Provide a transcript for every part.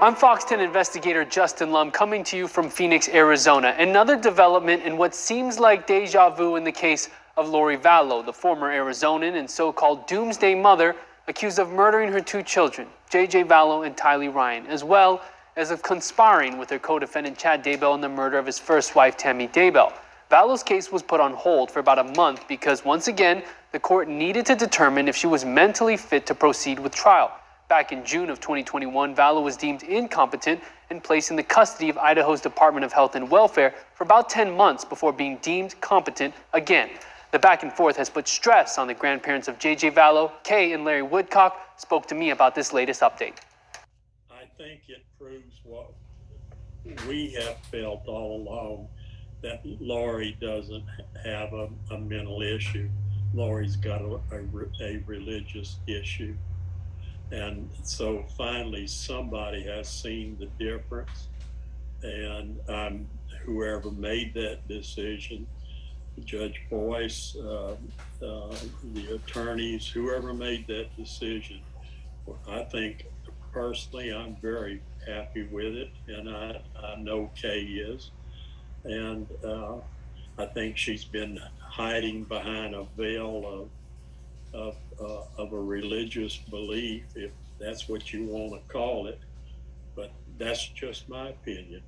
I'm Fox 10 investigator Justin Lum coming to you from Phoenix, Arizona. Another development in what seems like deja vu in the case of Lori Vallow, the former Arizonan and so-called doomsday mother accused of murdering her two children, J.J. Vallow and Tylee Ryan, as well as of conspiring with her co-defendant Chad Daybell in the murder of his first wife, Tammy Daybell. Vallow's case was put on hold for about a month because, once again, the court needed to determine if she was mentally fit to proceed with trial. Back in June of 2021, Vallow was deemed incompetent and placed in the custody of Idaho's Department of Health and Welfare for about 10 months before being deemed competent again. The back and forth has put stress on the grandparents of J.J. Vallow. Kay and Larry Woodcock spoke to me about this latest update. I think it proves what we have felt all along, that Lori doesn't have a mental issue. Lori's got a religious issue. And so finally somebody has seen the difference, and whoever made that decision, Judge Boyce, the attorneys, whoever made that decision, I think personally I'm very happy with it, and I know Kay is, and I think she's been hiding behind a veil of a religious belief, if that's what you want to call it, but that's just my opinion.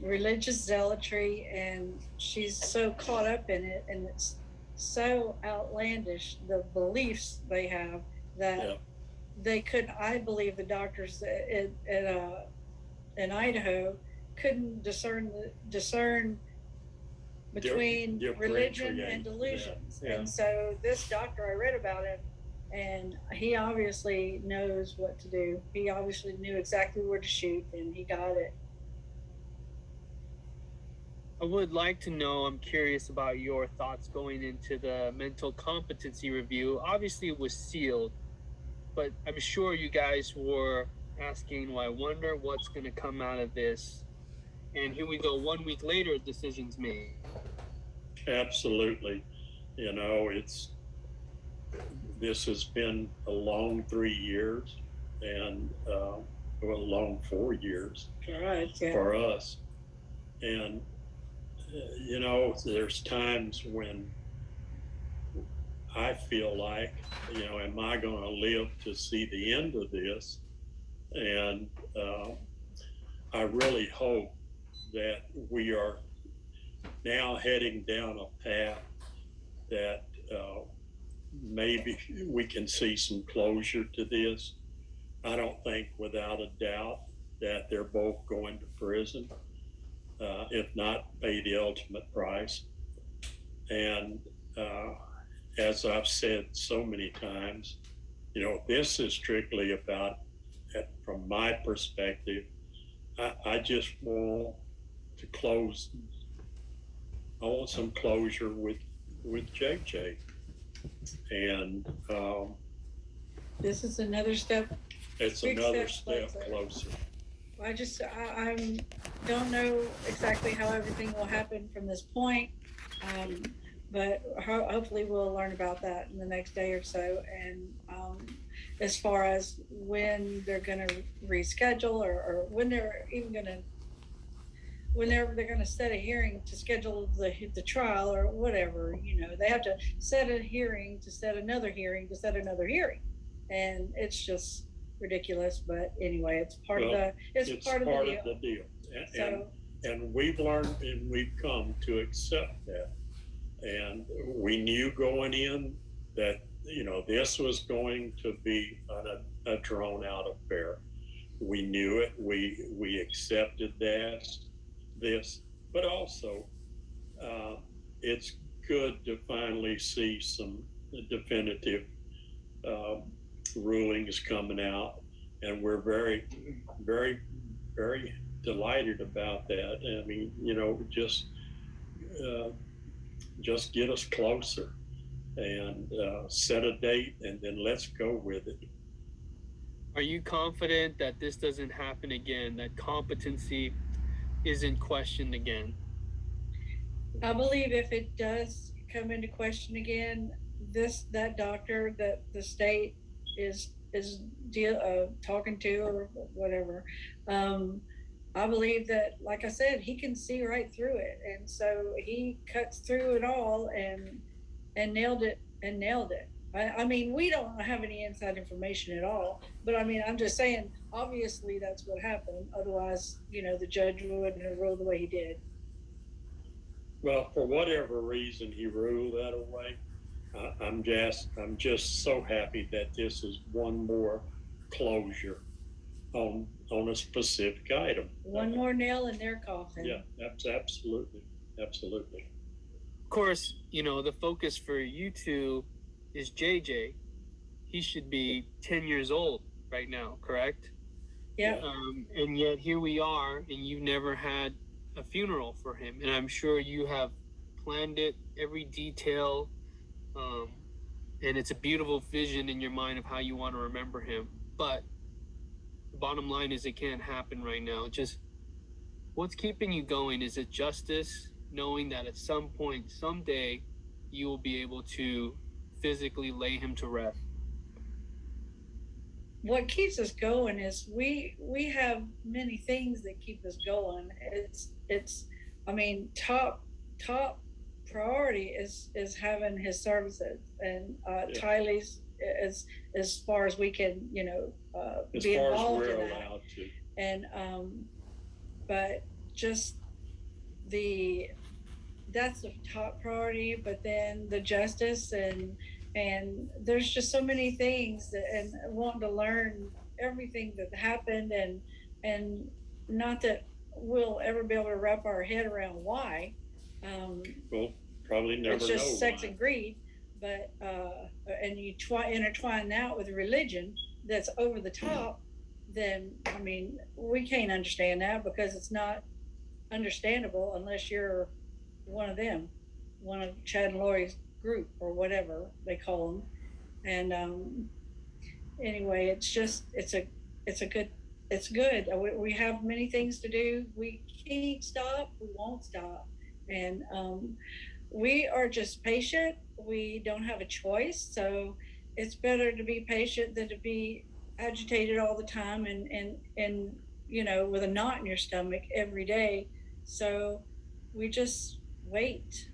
Religious zealotry, and she's so caught up in it, and it's so outlandish, the beliefs they have, that they couldn't, I believe the doctors in Idaho couldn't discern between religion and delusions. Yeah. And so this doctor, I read about him, and he obviously knows what to do. He obviously knew exactly where to shoot, and he got it. I would like to know, I'm curious about your thoughts going into the mental competency review. Obviously it was sealed, but I'm sure you guys were asking, well, I wonder what's going to come out of this. And here we go, 1 week later, decision's made. Absolutely. You know, this has been a long 3 years, and a long 4 years for us. And, you know, there's times when I feel like, you know, am I going to live to see the end of this? And I really hope that we are now heading down a path that maybe we can see some closure to this. I don't think without a doubt that they're both going to prison, if not pay the ultimate price. And as I've said so many times, you know, this is strictly about, from my perspective, I just want to close. I want some closure with JJ, and this is another step. It's another step closer. I don't know exactly how everything will happen from this point, but hopefully we'll learn about that in the next day or so. And as far as when they're going to reschedule, or when they're even going to, whenever they're going to set a hearing to schedule the trial or whatever, you know, they have to set a hearing to set another hearing to set another hearing, and it's just ridiculous. But anyway, it's part of the deal. And we've learned, and we've come to accept that. And we knew going in that, you know, this was going to be a drawn out affair. We knew it. We accepted this, but also it's good to finally see some definitive rulings coming out, and we're very, very, very delighted about that. I mean, you know, just get us closer, and set a date, and then let's go with it. Are you confident that this doesn't happen again, that competency isn't questioned again? I believe if it does come into question again, that doctor that the state is talking to or whatever. I believe that, like I said, he can see right through it, and so he cuts through it all and nailed it and nailed it. I mean, we don't have any inside information at all, but I mean, I'm just saying, obviously that's what happened. Otherwise, the judge wouldn't have ruled the way he did. Well, for whatever reason he ruled that way, I'm just so happy that this is one more closure on a specific item. One more nail in their coffin. Yeah, absolutely. Of course, the focus for you two is JJ. He should be 10 years old right now, correct? Yeah. And yet here we are, and you've never had a funeral for him. And I'm sure you have planned it, every detail. And it's a beautiful vision in your mind of how you want to remember him. But the bottom line is it can't happen right now. Just what's keeping you going? Is it justice, knowing that at some point, someday, you will be able to physically lay him to rest? What keeps us going is we have many things that keep us going. It's I mean, top priority is having his services, and Tylee's as far as we can be involved in that. Allowed to. And but just that's the top priority, but then the justice and there's just so many things and wanting to learn everything that happened, and not that we'll ever be able to wrap our head around why. We'll probably never know. It's just sex why. and greed, but and you intertwine that with religion that's over the top, then I mean, we can't understand that because it's not understandable unless you're one of them, one of Chad and Lori's group or whatever they call them. And anyway, it's good. We have many things to do. We can't stop. We won't stop. And we are just patient. We don't have a choice. So it's better to be patient than to be agitated all the time and with a knot in your stomach every day. So we just wait